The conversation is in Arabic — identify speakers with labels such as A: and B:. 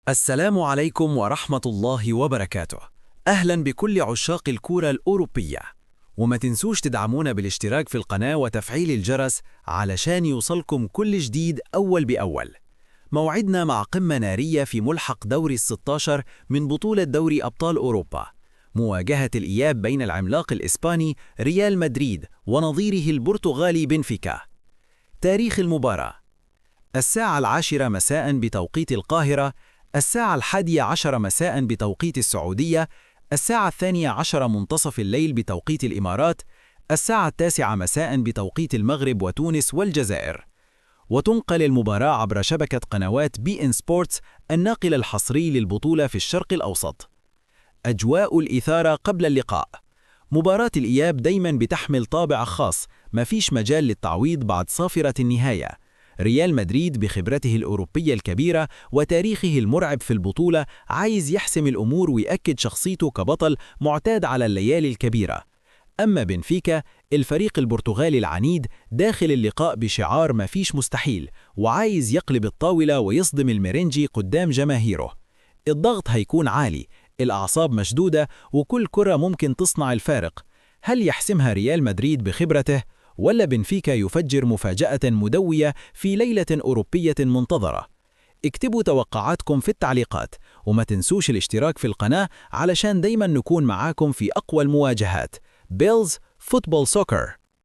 A: السلام عليكم ورحمة الله وبركاته. أهلا بكل عشاق الكورة الأوروبية، وما تنسوش تدعمونا بالاشتراك في القناة وتفعيل الجرس علشان يوصلكم كل جديد أول بأول. موعدنا مع قمة نارية في ملحق دوري ال16 من بطولة دوري أبطال أوروبا، مواجهة الإياب بين العملاق الإسباني ريال مدريد ونظيره البرتغالي بنفيكا. تاريخ المباراة: الساعة 10 مساء بتوقيت القاهرة، الساعة 11 مساء بتوقيت السعودية، الساعة 12 منتصف الليل بتوقيت الإمارات، الساعة 9 مساء بتوقيت المغرب وتونس والجزائر. وتنقل المباراة عبر شبكة قنوات بي إن سبورتس الناقل الحصري للبطولة في الشرق الأوسط. أجواء الإثارة قبل اللقاء: مباراة الإياب دايما بتحمل طابع خاص، مفيش مجال للتعويض بعد صافرة النهاية. ريال مدريد بخبرته الأوروبية الكبيرة وتاريخه المرعب في البطولة عايز يحسم الأمور ويأكد شخصيته كبطل معتاد على الليالي الكبيرة. أما بنفيكا، الفريق البرتغالي العنيد، داخل اللقاء بشعار مفيش مستحيل، وعايز يقلب الطاولة ويصدم الميرينجي قدام جماهيره. الضغط هيكون عالي، الأعصاب مشدودة، وكل كرة ممكن تصنع الفارق. هل يحسمها ريال مدريد بخبرته، ولا بنفيكا يفجر مفاجأة مدوية في ليلة أوروبية منتظرة؟ اكتبوا توقعاتكم في التعليقات، وما تنسوش الاشتراك في القناة علشان دايما نكون معاكم في أقوى المواجهات. بيلز فوتبول سوكر.